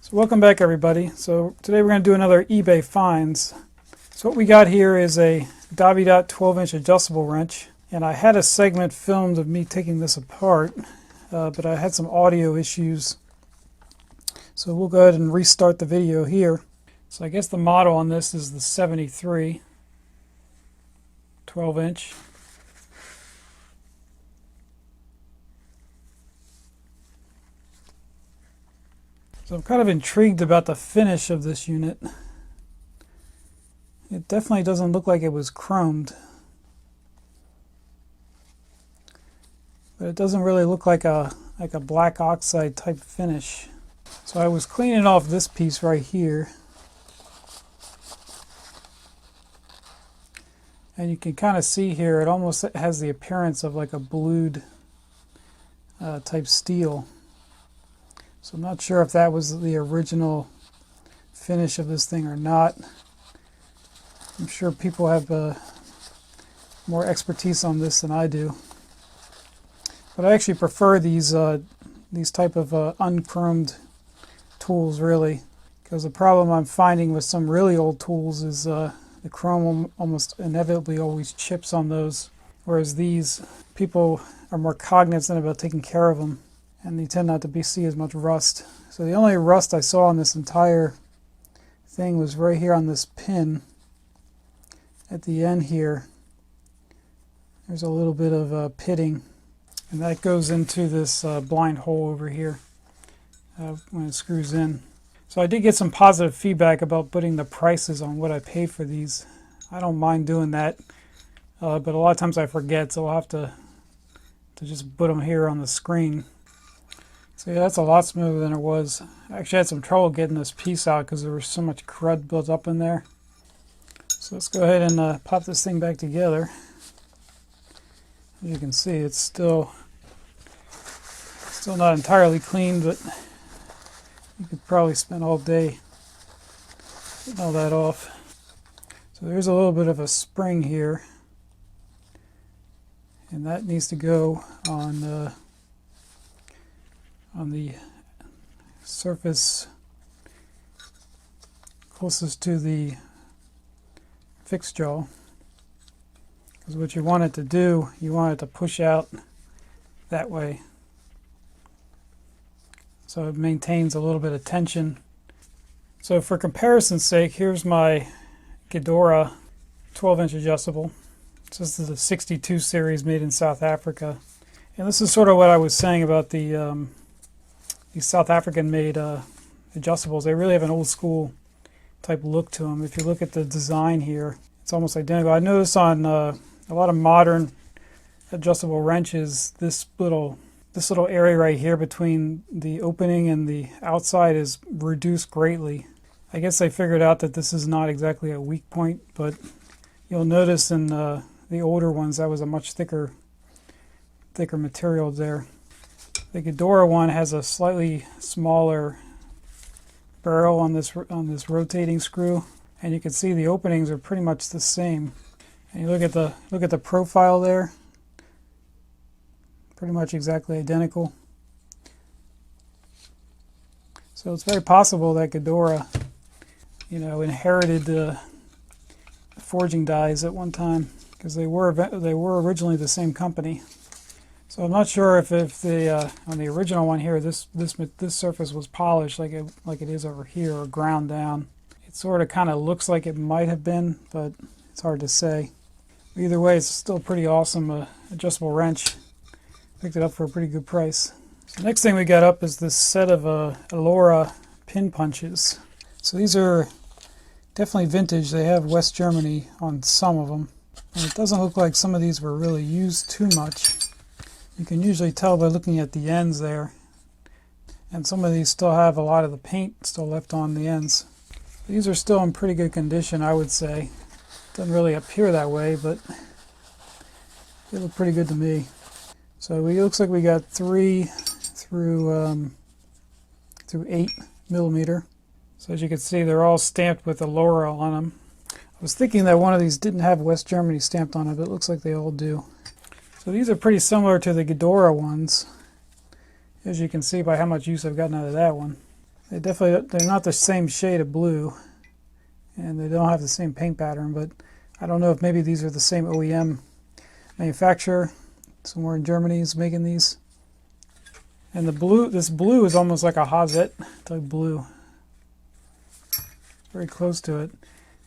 So welcome back, everybody. So today we're going to do another eBay finds. So what we got here is a Dowidat 12-inch adjustable wrench, and I had a segment filmed of me taking this apart, but I had some audio issues. So we'll go ahead and restart the video here. So I guess the model on this is the 73 12-inch. So I'm kind of intrigued about the finish of this unit. It definitely doesn't look like it was chromed. But it doesn't really look like a black oxide type finish. So I was cleaning off this piece right here. And you can kind of see here, it almost has the appearance of like a blued type steel. So I'm not sure if that was the original finish of this thing or not. I'm sure people have more expertise on this than I do. But I actually prefer these type of unchromed tools, really, because the problem I'm finding with some really old tools is the chrome almost inevitably always chips on those, whereas these, people are more cognizant about taking care of them, and they tend not to see as much rust. So the only rust I saw on this entire thing was right here on this pin at the end here. There's a little bit of pitting, and that goes into this blind hole over here when it screws in. So I did get some positive feedback about putting the prices on what I paid for these. I don't mind doing that, but a lot of times I forget, so I'll have to just put them here on the screen. So yeah, that's a lot smoother than it was. I actually had some trouble getting this piece out because there was so much crud built up in there. So let's go ahead and pop this thing back together. As you can see, it's still not entirely clean, but you could probably spend all day getting all that off. So there's a little bit of a spring here, and that needs to go on the surface closest to the fixed jaw, because what you want it to do, you want it to push out that way, so it maintains a little bit of tension. So for comparison's sake, here's my Elora 12-inch adjustable. This is the 62 series made in South Africa, and this is sort of what I was saying about these South African made adjustables. They really have an old school type look to them. If you look at the design here, it's almost identical. I noticed on a lot of modern adjustable wrenches, this little area right here between the opening and the outside is reduced greatly. I guess they figured out that this is not exactly a weak point, but you'll notice in the older ones that was a much thicker material there. The Elora one has a slightly smaller barrel on this rotating screw, and you can see the openings are pretty much the same. And you look at the profile there, pretty much exactly identical. So it's very possible that Elora, inherited the forging dies at one time, because they were originally the same company. So I'm not sure if on the original one here, this surface was polished like it is over here, or ground down. It sort of kind of looks like it might have been, but it's hard to say. Either way, it's still a pretty awesome adjustable wrench. Picked it up for a pretty good price. So next thing we got up is this set of Elora Pin punches. So these are definitely vintage. They have West Germany on some of them, and it doesn't look like some of these were really used too much. You can usually tell by looking at the ends there, and some of these still have a lot of the paint still left on the ends. These are still in pretty good condition, I would say. Doesn't really appear that way, but they look pretty good to me. So it looks like we got 3 through 8 millimeter. So as you can see, they're all stamped with Elora on them. I was thinking that one of these didn't have West Germany stamped on it, but it looks like they all do. So these are pretty similar to the Elora ones, as you can see by how much use I've gotten out of that one. They're not the same shade of blue, and they don't have the same paint pattern, but I don't know if maybe these are the same OEM manufacturer. Somewhere in Germany is making these. And this blue is almost like a Hazet type blue. Very close to it.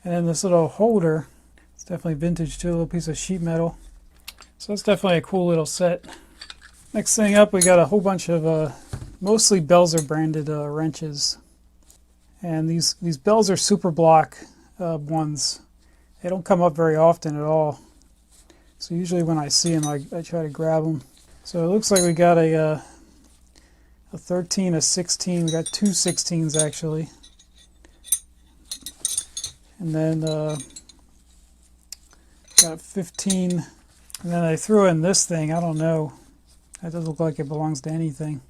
And then this little holder, it's definitely vintage too, a little piece of sheet metal. So that's definitely a cool little set. Next thing up, we got a whole bunch of mostly Belzer branded wrenches. And these Belzer Super Block ones, they don't come up very often at all. So usually when I see them, I try to grab them. So it looks like we got a 13, a 16. We got two 16s actually. And then got 15. And then I threw in this thing. I don't know. That doesn't look like it belongs to anything.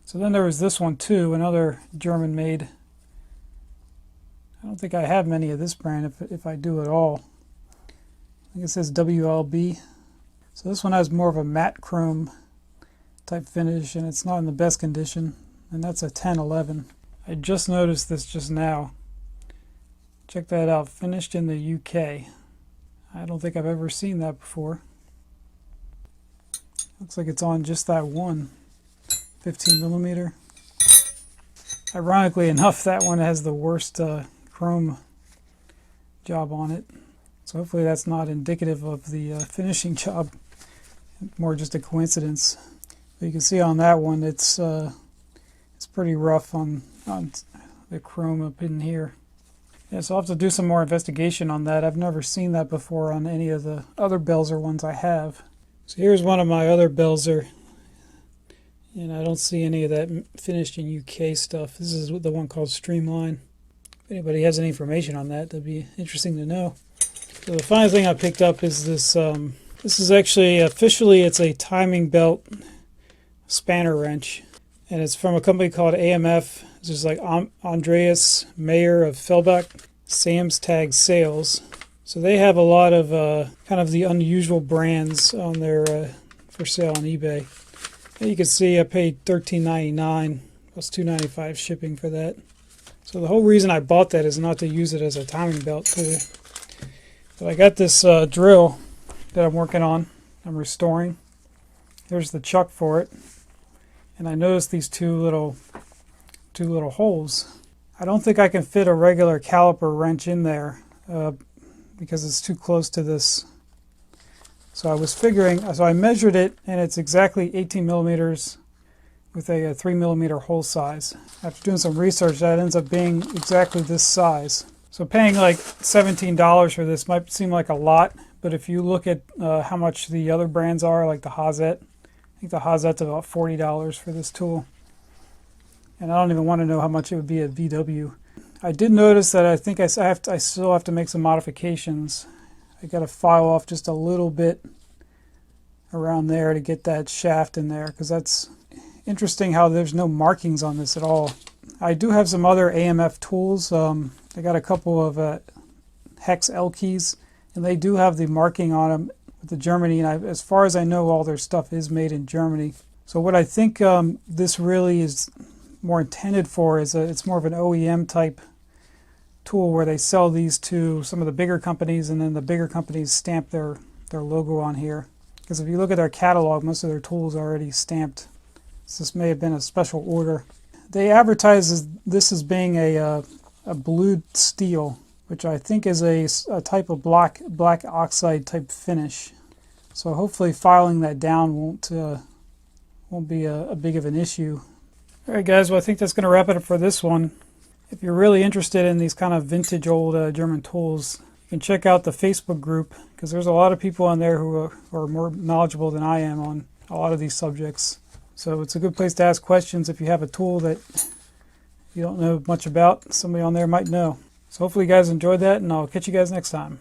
So then there was this one too, another German made. I don't think I have many of this brand, if I do at all. I think it says WLB. So this one has more of a matte chrome type finish, and it's not in the best condition. And that's a 1011. I just noticed this just now. Check that out, finished in the UK. I don't think I've ever seen that before. Looks like it's on just that one 15 millimeter. Ironically enough, that one has the worst chrome job on it. So hopefully that's not indicative of the finishing job, more just a coincidence. But you can see on that one, it's pretty rough on the chrome up in here. Yeah, so I'll have to do some more investigation on that. I've never seen that before on any of the other Belzer ones I have. So here's one of my other Belzer, and I don't see any of that finished in UK stuff. This is the one called Streamline. If anybody has any information on that, that'd be interesting to know. So the final thing I picked up is this. This is actually officially it's a timing belt spanner wrench, and it's from a company called AMF. This is like Andreas Mayer of Fellbach, Sam's Tag Sales. So they have a lot of kind of the unusual brands on their for sale on eBay. And you can see I paid $13.99 plus $2.95 shipping for that. So the whole reason I bought that is not to use it as a timing belt too. But I got this drill that I'm working on. I'm restoring. Here's the chuck for it, and I noticed these two little holes. I don't think I can fit a regular caliper wrench in there because it's too close to this. So I was figuring, so I measured it, and it's exactly 18 millimeters with a 3 millimeter hole size. After doing some research, that ends up being exactly this size. So paying like $17 for this might seem like a lot, but if you look at how much the other brands are, like the Hazet, I think the Hazet's about $40 for this tool. And I don't even want to know how much it would be at VW. I did notice that I think I still have to make some modifications. I got to file off just a little bit around there to get that shaft in there, because that's interesting how there's no markings on this at all. I do have some other AMF tools. I got a couple of hex L keys, and they do have the marking on them with the Germany, and as far as I know, all their stuff is made in Germany. So what I think this really is more intended for is it's more of an OEM type tool where they sell these to some of the bigger companies, and then the bigger companies stamp their logo on here. Because if you look at their catalog, most of their tools are already stamped. So this may have been a special order. They advertise this as being a blued steel, which I think is a type of black oxide type finish. So hopefully filing that down won't be a big of an issue. All right, guys. Well, I think that's going to wrap it up for this one. If you're really interested in these kind of vintage old German tools, you can check out the Facebook group, because there's a lot of people on there who are more knowledgeable than I am on a lot of these subjects. So it's a good place to ask questions if you have a tool that you don't know much about. Somebody on there might know. So hopefully you guys enjoyed that, and I'll catch you guys next time.